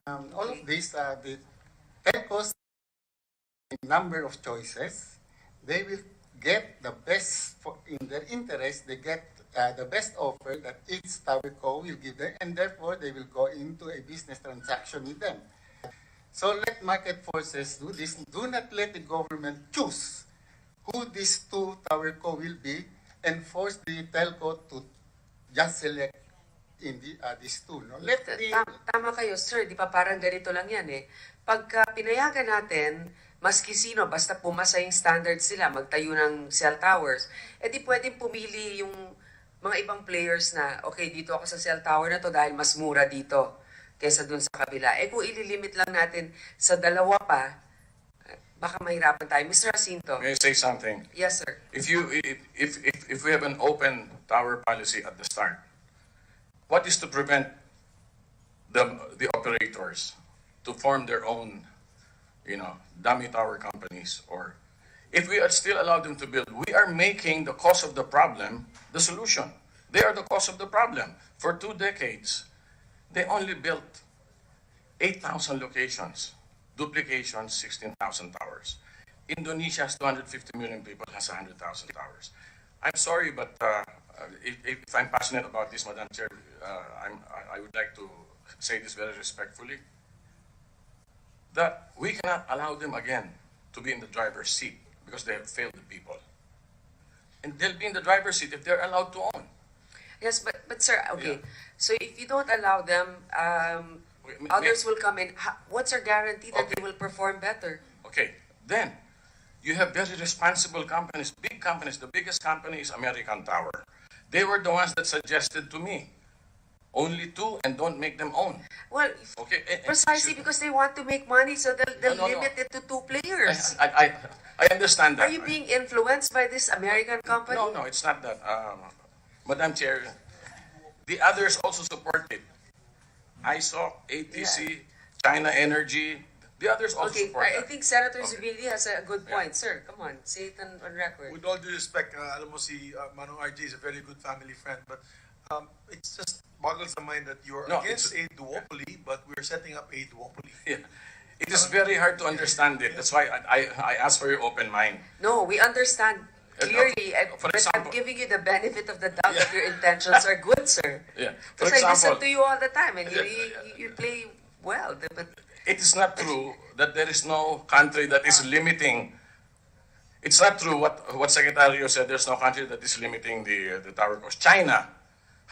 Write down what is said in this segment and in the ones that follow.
All of this, the telcos number of choices, they will get the best in their interest. They get the best offer that each towerco will give them, and therefore they will go into a business transaction with them. So let market forces do this. Do not let the government choose who these two towerco will be and force the telco to just select in these two. No? Tama kayo, sir. Di ba parang ganito lang yan eh. Pagka pinayagan natin, maski sino, basta pumasa yung standards sila, magtayo ng cell towers, di pwedeng pumili yung mga ibang players na, okay, dito ako sa cell tower na to dahil mas mura dito kesa dun sa kabila. Kung ililimit lang natin sa dalawa pa, baka mahirapan tayo. Mr. Jacinto. May I say something? Yes, sir. If we have an open tower policy at the start, what is to prevent the operators to form their own, dummy tower companies? Or if we still allow them to build, we are making the cause of the problem the solution. They are the cause of the problem. For 2 decades, they only built 8,000 locations, duplications, 16,000 towers. Indonesia has 250 million people, has 100,000 towers. I'm sorry, but if I'm passionate about this, Madam Chair, I would like to say this very respectfully, that we cannot allow them again to be in the driver's seat because they have failed the people. And they'll be in the driver's seat if they're allowed to own. Yes, but sir, okay. Yeah. So if you don't allow them, others will come in. What's our guarantee that they will perform better? Okay, then you have very responsible companies, big companies. The biggest company is American Tower. They were the ones that suggested to me, only 2 and don't make them own. Well, okay, precisely because they want to make money, so they'll limit it to 2 players. I understand that. Are you being influenced by this American company? No, it's not that. Madam Chair, the others also support it. ISOC, ATC, China Energy, the others also support I that. think Senator Zubiri has a good point. Sir, come on, say it on record. With all due respect, alam mo si Manong RJ is a very good family friend, but it just boggles the mind that you're against a duopoly, but we're setting up a duopoly. Yeah. It is very hard to understand it. That's why I ask for your open mind. No, we understand clearly, for but example, I'm giving you the benefit of the doubt that your intentions are good, sir. Yeah. Because I listen to you all the time, and you play well. But it is not true that there is no country that is limiting. It's not true what Secretary said. There's no country that is limiting the tower cost. China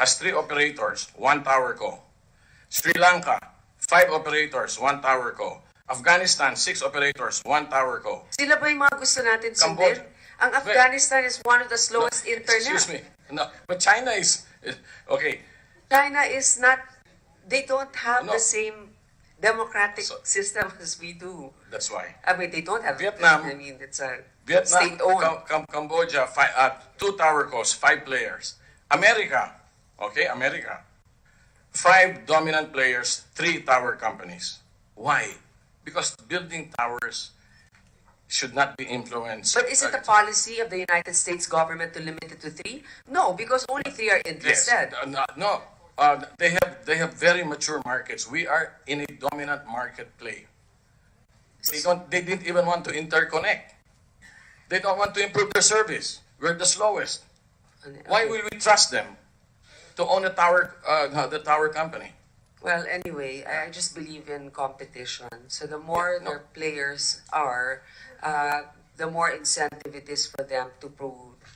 has 3 operators, 1 tower co. Sri Lanka, 5 operators, 1 tower co. Afghanistan, 6 operators, 1 tower co. Sila ba yung mga gusto natin sundin? Ang Afghanistan is one of the slowest internet. Excuse me. No, but China is okay. China is not. They don't have the same democratic system as we do. That's why. I mean, they don't have Vietnam. I mean, it's a Vietnam, state-owned. Cambodia, 2 tower cos, 5 players. America, okay, America, 5 dominant players, 3 tower companies. Why? Because building towers should not be influenced. But is it the policy of the United States government to limit it to 3? No, because only 3 are interested. Yes, no. They have very mature markets. We are in a dominant market play. They didn't even want to interconnect. They don't want to improve their service. We're the slowest. Why will we trust them to own the tower company? Well, anyway, I just believe in competition. So the more their players are, the more incentive it is for them to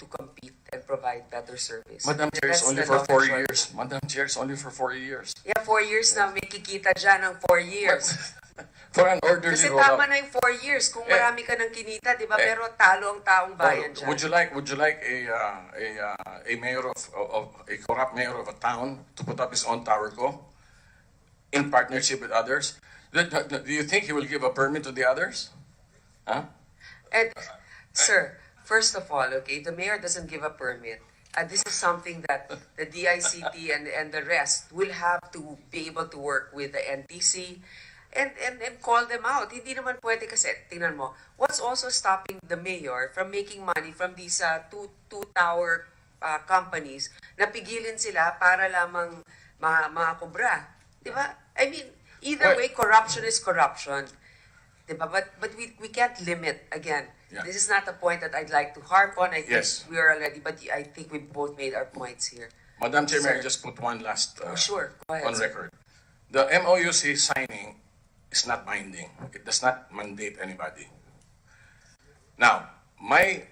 compete and provide better service. Madam Chair, it's only for 4 years. Madam Chair, it's only for 4 years. Yeah, 4 years na may kikita dyan ng 4 years. For an orderly Kasi rollout. tama na yung 4 years kung marami ka ng kinita, di ba? Pero talo ang taong bayan dyan. Would you like a mayor of a corrupt mayor of a town to put up his own tower co in partnership with others? Do you think he will give a permit to the others? Huh? And, sir, first of all, okay, the mayor doesn't give a permit. This is something that the DICT and the rest will have to be able to work with the NTC and call them out. Hindi naman pwede kasi, tingnan mo, what's also stopping the mayor from making money from these two tower companies na pigilin sila para lamang makakubra? Di ba? I mean, Either Well- way, corruption is corruption. Diba? But we can't limit, again. Yeah. This is not a point that I'd like to harp on. I think Yes. we are already, but I think we both made our points here. Madam Chair, may I Sir. just put one last Sure, go ahead, on sir. record. The MOUs he's signing is not binding. It does not mandate anybody. Now, my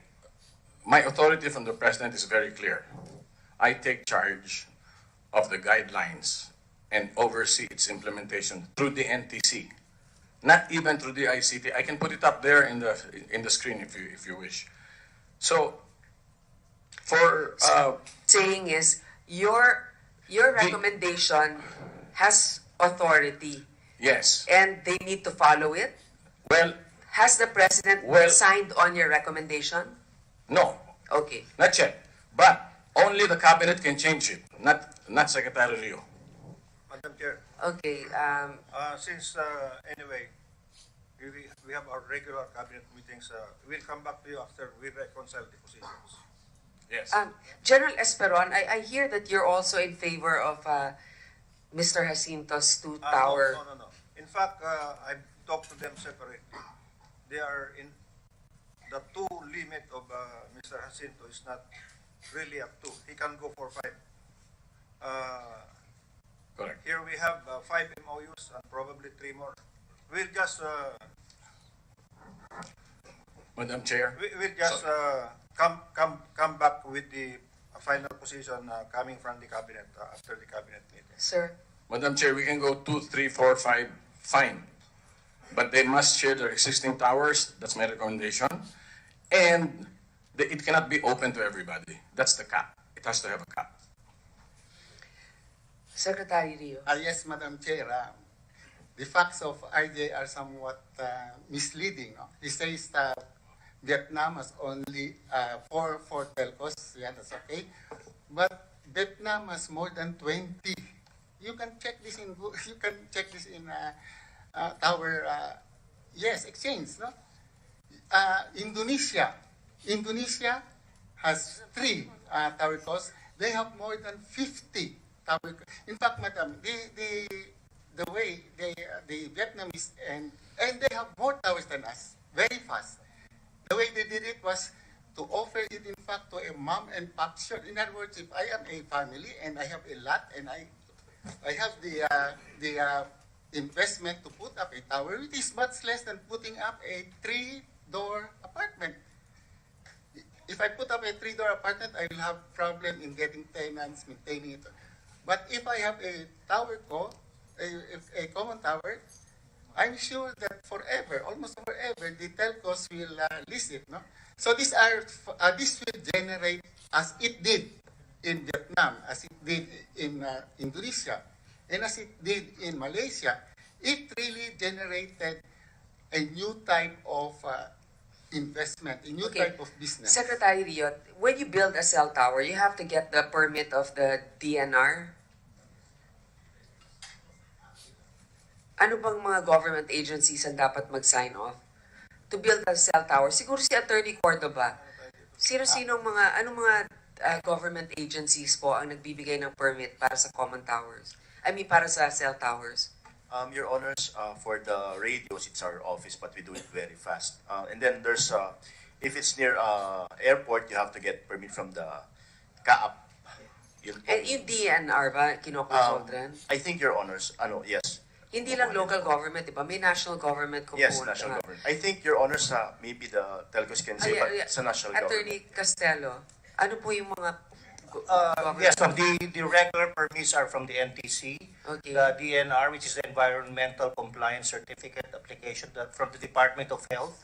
authority from the President is very clear. I take charge of the guidelines and oversee its implementation through the NTC, not even through the ICT. I can put it up there in the screen if you wish. So, for Saying is, your recommendation has authority yes, and they need to follow it. well, Has the President Well- signed on your recommendation? no, Okay. not yet. But only the cabinet can change it, not Secretary Rio. Madam Chair, Okay. since anyway, we have our regular cabinet meetings, we'll come back to you after we reconcile the positions. Yes. General Esperon, I hear that you're also in favor of Mr. Jacinto's two-tower. No. In fact, I've talked to them separately. They are in the two limit of Mr. Jacinto is not really up to. He can go for 5. Correct. Here we have 5 MOUs and probably 3 more. We'll just Madam Chair. we'll just come back with the final position coming from the cabinet after the cabinet meeting. Sir, Madam Chair, we can go 2, 3, 4, 5, fine. But they must share their existing towers. That's my recommendation. And it cannot be open to everybody. That's the cap. It has to have a cap. Secretary Rio. Yes, Madam Chair. The facts of RJ are somewhat misleading. No? He says Vietnam has only 4 telcos. Yeah, that's okay. But Vietnam has more than 20. You can check this in tower. Yes, exchange. No. Indonesia has 3 tower costs. They have more than 50 tower. In fact, Madam, the way the Vietnamese and they have more towers than us, very fast. The way they did it was to offer it, in fact, to a mom and pop shop. In other words, if I am a family and I have a lot and I have the investment to put up a tower, it is much less than putting up a 3-door apartment. If I put up a 3-door apartment, I will have problem in getting tenants, maintaining it. But if I have a tower a common tower, I'm sure that forever, almost forever, the telcos will lease it. No? So this will generate, as it did in Vietnam, as it did in Indonesia, and as it did in Malaysia, it really generated a new type of investment, a new type of business. Secretary Rio, when you build a cell tower, you have to get the permit of the DNR. Ano bang mga government agencies ang dapat mag-sign off to build a cell tower? Siguro si Attorney Cordoba. Sino-sino anong mga government agencies po ang nagbibigay ng permit para sa common towers? I mean, para sa cell towers? Your Honors, for the radios, it's our office, but we do it very fast. And then there's, if it's near airport, you have to get permit from the KA-DDS. And yung DNR ba, kinoconsult rin? I think, Your Honors, yes. Hindi lang local government, di ba? May national government component. Yes, national government. I think, Your Honors, maybe the telcos can say, but it's a national Attorney government. Castello, ano po yung mga Yes, the regular permits are from the NTC, Okay. the DNR, which is the Environmental Compliance Certificate application from the Department of Health.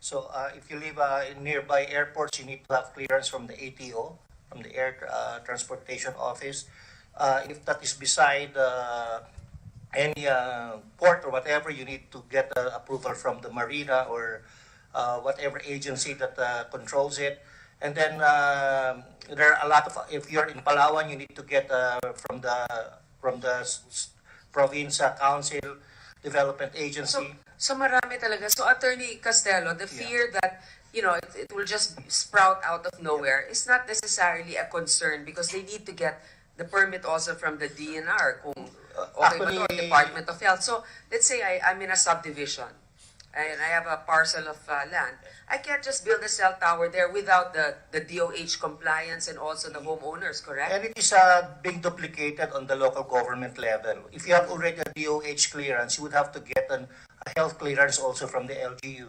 So if you live in nearby airports, you need to have clearance from the ATO, from the Air Transportation Office. If that is beside any port or whatever, you need to get approval from the Marina or whatever agency that controls it. And then there are a lot of, if you're in Palawan, you need to get from the province council, development agency. So marami talaga. So Attorney Castello, the fear that it will just sprout out of nowhere is not necessarily a concern because they need to get the permit also from the DNR kung Okay ba to? Actually- Department of Health. So, let's say I'm in a subdivision and I have a parcel of land. I can't just build a cell tower there without the DOH compliance and also the homeowners, correct? And it is being duplicated on the local government level. If you have already a DOH clearance, you would have to get a health clearance also from the LGU,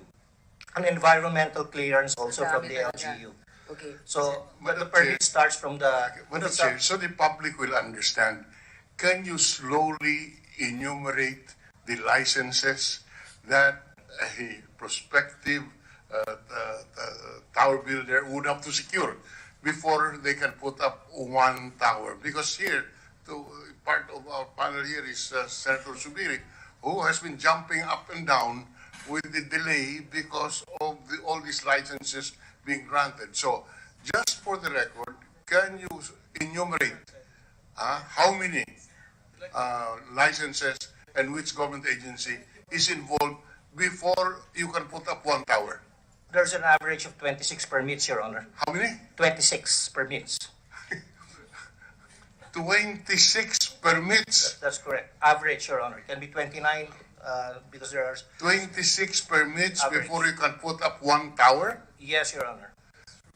an environmental clearance also from the LGU. Okay. So, but the Madam permit Chair. starts from the... Madam Chair, so the public will understand, can you slowly enumerate the licenses that a prospective tower builder would have to secure before they can put up one tower? Because here, part of our panel here is Senator Subiri, who has been jumping up and down with the delay because of all these licenses being granted. So, just for the record, can you enumerate how many licenses and which government agency is involved before you can put up one tower? There's an average of 26 permits, Your Honor. How many? 26 permits. 26 permits. That's correct. Average, Your Honor. It can be 29 because there are... 26 permits Average. before you can put up one tower? Yes, Your Honor.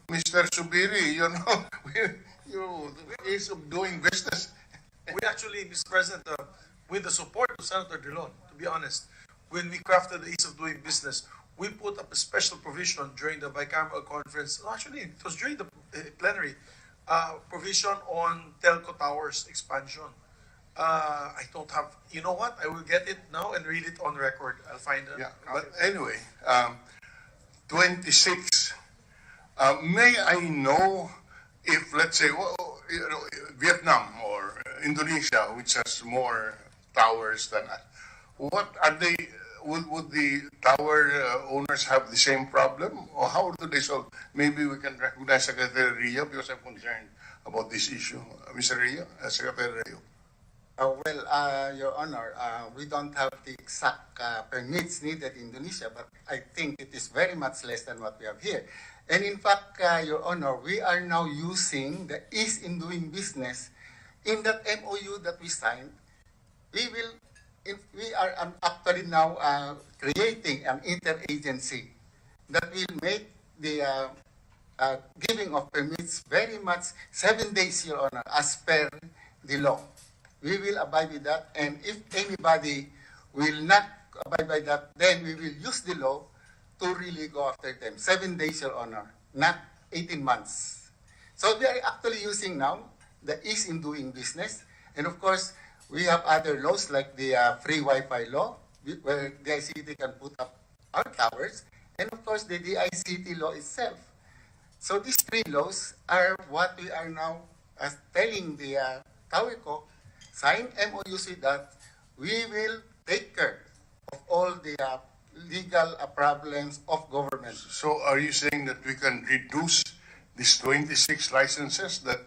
Mr. Subiri, you know, the ease of doing business. We actually, Mr. President, with the support of Senator Drilon, to be honest, when we crafted the ease of doing business, we put up a special provision during the bicameral conference. Actually, it was during the plenary, provision on telco towers expansion. I don't have, you know what? I will get it now and read it on record. I'll find it. Yeah, but anyway, 26. May I know if, let's say, Vietnam or Indonesia, which has more towers than us, what are they? Would the tower owners have the same problem, or how do they solve? Maybe we can recognize Secretary Rio because I'm concerned about this issue. Mr. Rio, Secretary Rio. Your Honor, we don't have the exact permits needed in Indonesia, but I think it is very much less than what we have here. And in fact, Your Honor, we are now using the ease in doing business in that MOU that we signed. We are actually now creating an interagency that will make the giving of permits very much 7 days, Your Honor, as per the law. We will abide with that, and if anybody will not abide by that, then we will use the law to really go after them. 7 days, Your Honor, not 18 months. So we are actually using now the ease in doing business, and of course, we have other laws like the free Wi-Fi law, where the ICT can put up our towers, and of course, the DICT law itself. So these three laws are what we are now telling the TowerCo, sign MOUs with that, we will take care of all the legal problems of government. So are you saying that we can reduce these 26 licenses that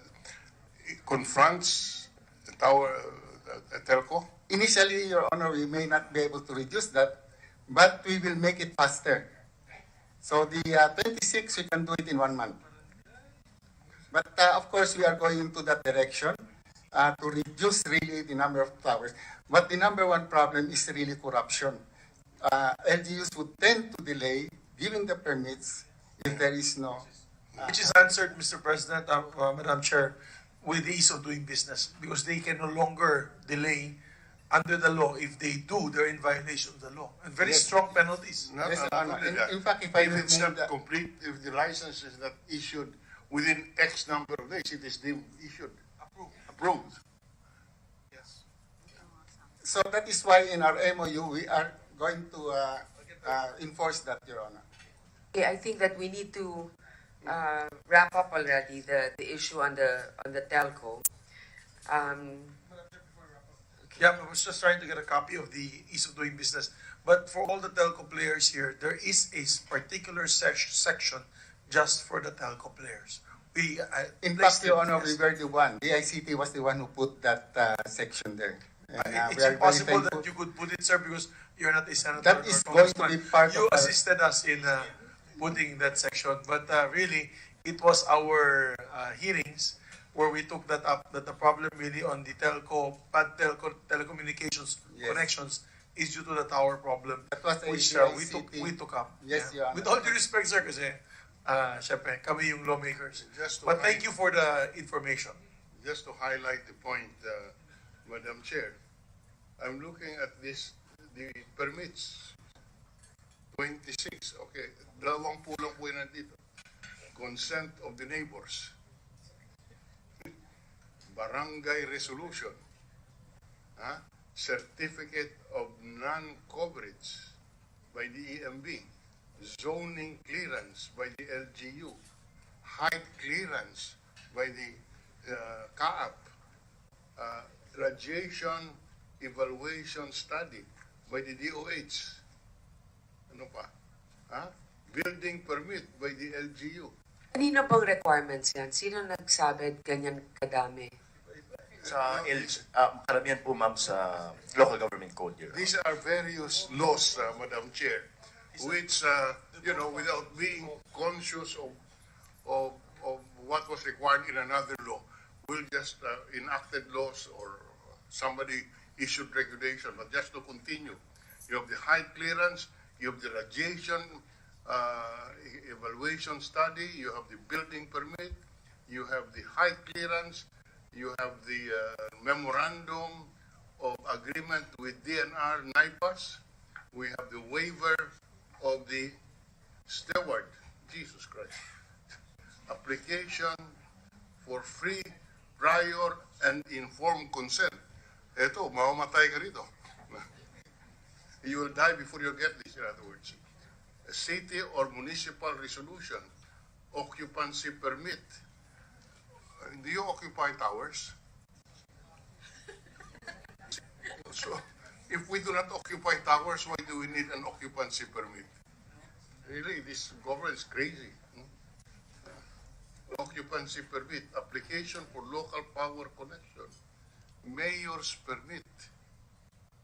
confronts the tower telco? Initially, Your Honor, we may not be able to reduce that, but we will make it faster. So the 26, we can do it in 1 month. But of course, we are going into that direction to reduce really the number of towers. But the number one problem is really corruption. LGUs would tend to delay giving the permits if there is no... Which is answered, Mr. President, Madam Chair, with the ease of doing business, because they can no longer delay under the law. If they do, they're in violation of the law. And very Yes. strong penalties. Not Yes, Your Honor. only that. In fact, if I If it's may not that- complete, if the license is not issued within X number of days, it is deemed issued, approved. Yes. So that is why in our MOU, we are going to enforce that, Your Honor. Okay, I think that we need to wrap up already the issue on the telco. Yeah, I was just trying to get a copy of the ease of doing business. But for all the telco players here, there is a particular section just for the telco players. We In placed fact, Your it, Honor, yes. we were the one. The ICT was the one who put that section there. And, It's we are very impossible thankful. that you could put it, sir, because you're not a senator. That or is going to congressman. be part You of our- assisted us in putting that section, but really, it was our hearings where we took that up, that the problem really on the telco, telecommunications Yes. connections is due to the tower problem, That was a which DICT. we took up. Yes, Your Honor. With all due respect, sir, kasi syempre, kami yung lawmakers. Just to But thank you for the information. Just to highlight the point, Madam Chair, I'm looking at this, the permits, 26, okay, dalawang pulang po yun nandito. Consent of the neighbors. Barangay resolution. Certificate of non-coverage by the EMB. Zoning clearance by the LGU. Height clearance by the KA-DDS. Radiation evaluation study by the DOH. Ano pa? Building permit by the LGU. Kanino bang requirements yan? Sino nagsabi ganyan kadami? Sa karamihan po, ma'am, sa local government code. These are various laws, Madam Chair, which, without being conscious of what was required in another law, will just enacted laws or somebody issued regulation. But just to continue, you have the height clearance, you have the radiation evaluation study, you have the building permit, you have the height clearance, you have the memorandum of agreement with DNR NIPAS, we have the waiver of the steward, Jesus Christ, application for free, prior, and informed consent. Eto, mamamatay ka rito. You will die before you get this, in other words. A city or municipal resolution, occupancy permit. Do you occupy towers? So, if we do not occupy towers, why do we need an occupancy permit? Really, this government is crazy. Occupancy permit, application for local power connection, mayor's permit,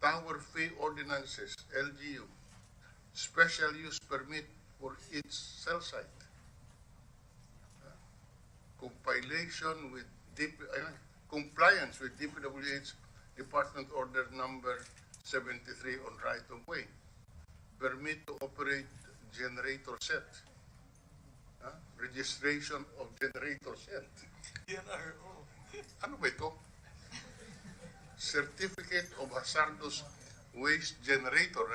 tower fee ordinances, LGU, special use permit for each cell site, compilation with compliance with DPWH Department Order Number 73 on right of way, permit to operate generator set, registration of generator set. Ano ba ito? Certificate of hazardous waste generator.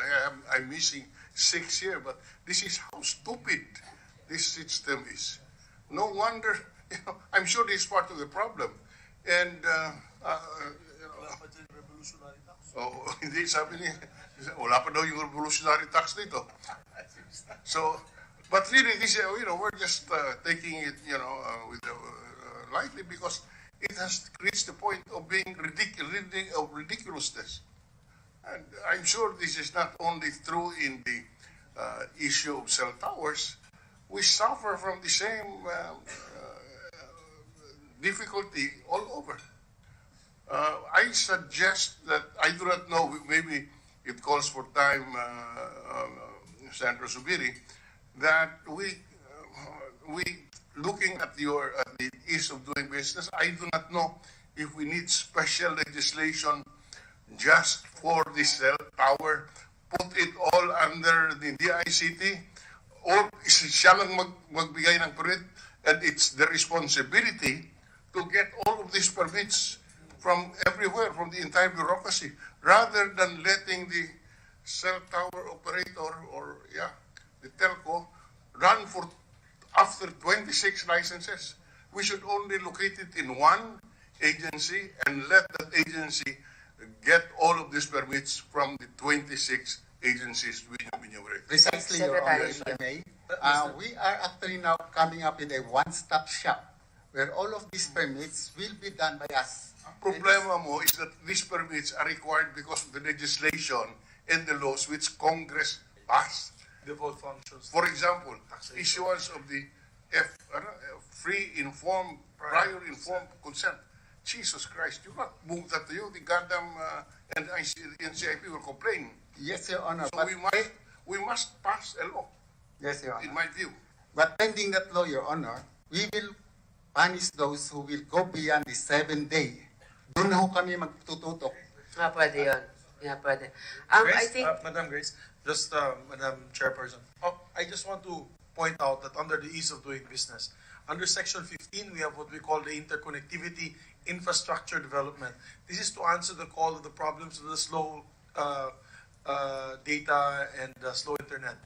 I'm missing 6 here, but this is how stupid this system is. No wonder, I'm sure this is part of the problem. And, hindi, sabi niya, wala pa daw yung revolutionary tax dito. So, but really, this, we're just taking it, with lightly because it has reached the point of being ridiculousness. And I'm sure this is not only true in the issue of cell towers. We suffer from the same difficulty all over. I suggest that, I do not know, maybe it calls for time, Senator Subiri, that we looking at the ease of doing business, I do not know if we need special legislation just for the cell tower, put it all under the DICT, or siya lang magbigay ng permit, and it's the responsibility to get all of these permits from everywhere, from the entire bureaucracy, rather than letting the cell tower operator or, the telco run for after 26 licenses. We should only locate it in one agency and let that agency get all of these permits from the 26 agencies we enumerated. Precisely, Your Honor, if I may. We are actually now coming up with a one-stop shop where all of these permits will be done by us. Problema mo is that these permits are required because of the legislation and the laws which Congress passed. Default functions. For example, issuance of the free informed, prior informed consent. Jesus Christ, you not move that to you, the goddamn and NCIP will complain. Yes, Your Honor. So we must pass a law. Yes, Your Honor. In my view. But pending that law, Your Honor, we will punish those who will go beyond the 7-day. Doon ho kami magtututok. Pwede yun. Pwede. Grace, I think... Madam Grace, just Madam Chairperson, I just want to point out that under the ease of doing business, under Section 15, we have what we call the interconnectivity infrastructure development. This is to answer the call of the problems of the slow data and slow internet.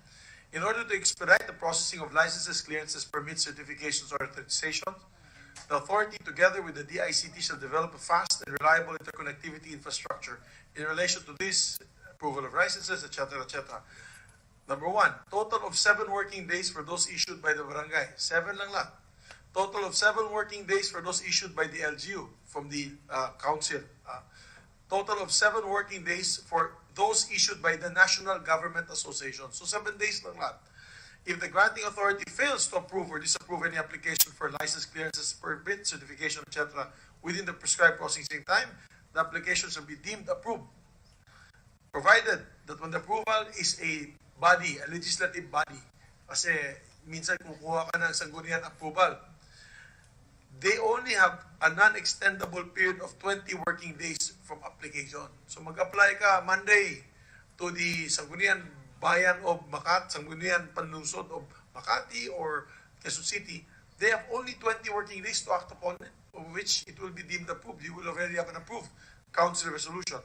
In order to expedite the processing of licenses, clearances, permits, certifications, or authorizations, the authority, together with the DICT, shall develop a fast and reliable interconnectivity infrastructure in relation to this approval of licenses, etc., etc. Number one, total of 7 working days for those issued by the barangay. 7 lang lang. Total of 7 working days for those issued by the LGU from the council. Total of 7 working days for those issued by the National Government Association. So 7 days lang lahat. If the granting authority fails to approve or disapprove any application for license, clearances, permit, certification, etc. within the prescribed processing time, the application shall be deemed approved. Provided that when the approval is a body, a legislative body, kasi minsan kukuha ka ng sanggunian approval, they only have a non-extendable period of 20 working days from application. So mag-apply ka Monday to the Sangguniang Bayan of Makati, Sangguniang Panlungsod of Makati or Quezon City. They have only 20 working days to act upon it, of which it will be deemed approved. You will already have an approved council resolution.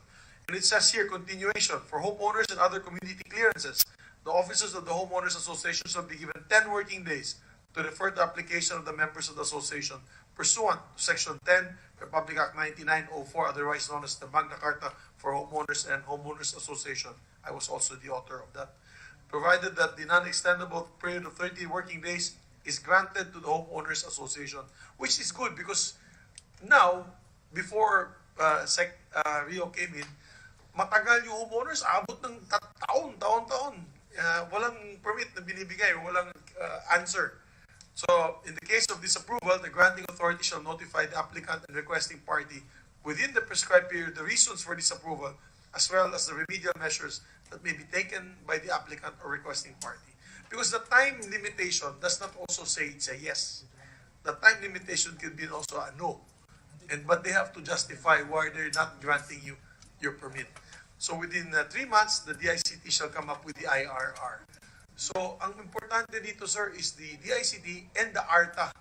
And it says here, continuation, for homeowners and other community clearances, the officers of the Homeowners Association shall be given 10 working days to refer the application of the members of the association pursuant to Section 10, Republic Act 9904, otherwise known as the Magna Carta for Homeowners and Homeowners Association. I was also the author of that. Provided that the non-extendable period of 30 working days is granted to the Homeowners Association, which is good because now, before Rio came in, matagal yung homeowners, abot ng taon. Walang permit na binibigay, walang answer. So, in the case of disapproval, the granting authority shall notify the applicant and requesting party within the prescribed period the reasons for disapproval, as well as the remedial measures that may be taken by the applicant or requesting party. Because the time limitation does not also say it's a yes. The time limitation could be also a no. But they have to justify why they're not granting you your permit. So within 3 months, the DICT shall come up with the IRR. So, ang importante dito, sir, is the DICT and the ARTA.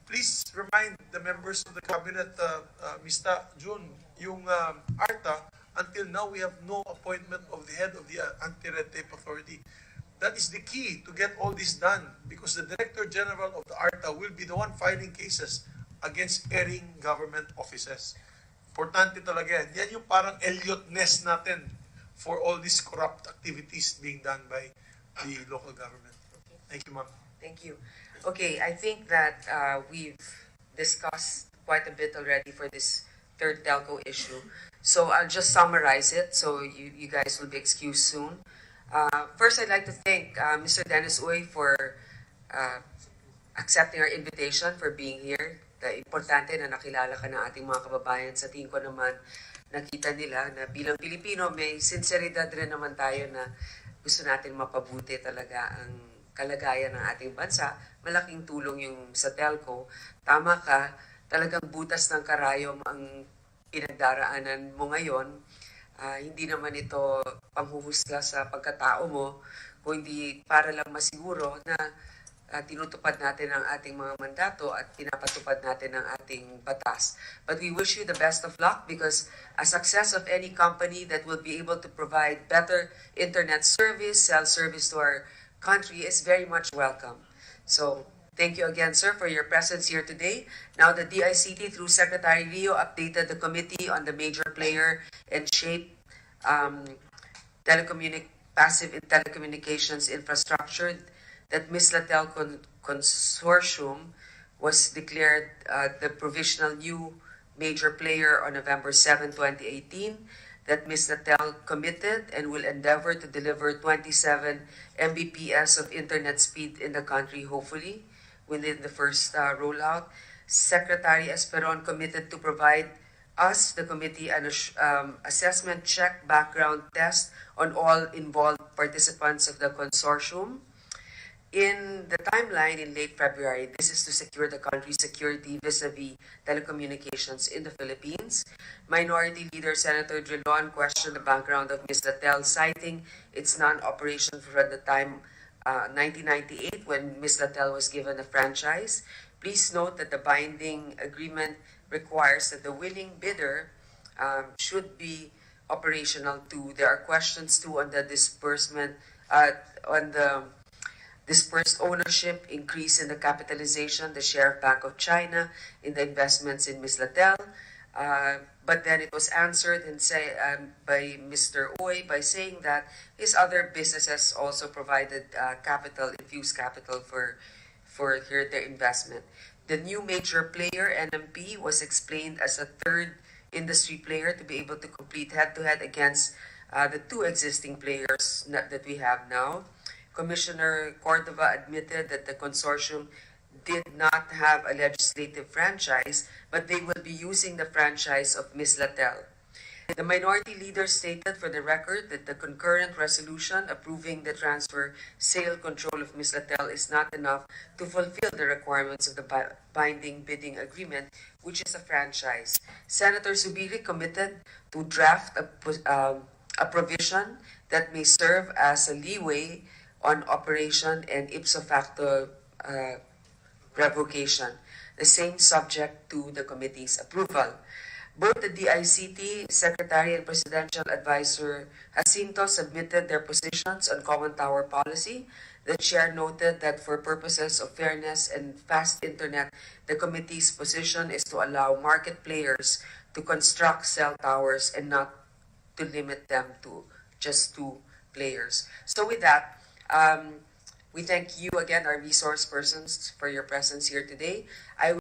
Please remind the members of the cabinet, Mr. June, yung ARTA, until now we have no appointment of the head of the Anti-Red Tape Authority. That is the key to get all this done because the Director General of the ARTA will be the one filing cases against erring government offices. Importante talaga yan. Yan yung parang Elliot Ness natin for all these corrupt activities being done by the local government. Thank you, ma'am. Thank you. Okay, I think that we've discussed quite a bit already for this third telco issue. So I'll just summarize it so you guys will be excused soon. First, I'd like to thank Mr. Dennis Uy for accepting our invitation, for being here. Importante na nakilala ka ng ating mga kababayan. Sa tingin ko naman, nakita nila na bilang Pilipino, may sinseridad rin naman tayo na gusto natin mapabuti talaga ang kalagayan ng ating bansa. Malaking tulong yung sa telco. Tama ka, talagang butas ng karayom ang pinagdaraanan mo ngayon. Hindi naman ito panghuhusga sa pagkatao mo, kundi para lang masiguro na tinutupad natin ang ating mga mandato at pinapatupad natin ang ating batas. But we wish you the best of luck because a success of any company that will be able to provide better internet service, sell service to our country is very much welcome. So, thank you again, sir, for your presence here today. Now, the DICT, through Secretary Rio, updated the committee on the major player and shape passive telecommunications infrastructure that Mislatel Consortium was declared the provisional new major player on November 7, 2018, that Mislatel committed and will endeavor to deliver 27 Mbps of internet speed in the country, hopefully, within the first rollout. Secretary Esperon committed to provide us, the committee, an assessment check background test on all involved participants of the consortium. In the timeline in late February, this is to secure the country's security vis-a-vis telecommunications in the Philippines. Minority Leader Senator Drilon questioned the background of Ms. Latel, citing its non-operation from the time 1998 when Ms. Latel was given a franchise. Please note that the binding agreement requires that the winning bidder should be operational too. There are questions too on the disbursement, on the dispersed ownership, increase in the capitalization, the share of Bank of China in the investments in Ms. Latel. But then it was answered by Mr. Oy by saying that his other businesses also provided capital, infused capital for their investment. The new major player, NMP, was explained as a third industry player to be able to compete head-to-head against the two existing players that we have now. Commissioner Cordova admitted that the consortium did not have a legislative franchise, but they will be using the franchise of Ms. Latel. The minority leader stated for the record that the concurrent resolution approving the transfer sale control of Ms. Latel is not enough to fulfill the requirements of the binding bidding agreement, which is a franchise. Senator Zubiri committed to draft a provision that may serve as a leeway on operation and ipso facto revocation, the same subject to the committee's approval. Both the DICT Secretary and Presidential Advisor Jacinto submitted their positions on common tower policy. The chair noted that for purposes of fairness and fast internet, the committee's position is to allow market players to construct cell towers and not to limit them to just 2 players. So with that, we thank you again, our resource persons, for your presence here today. I will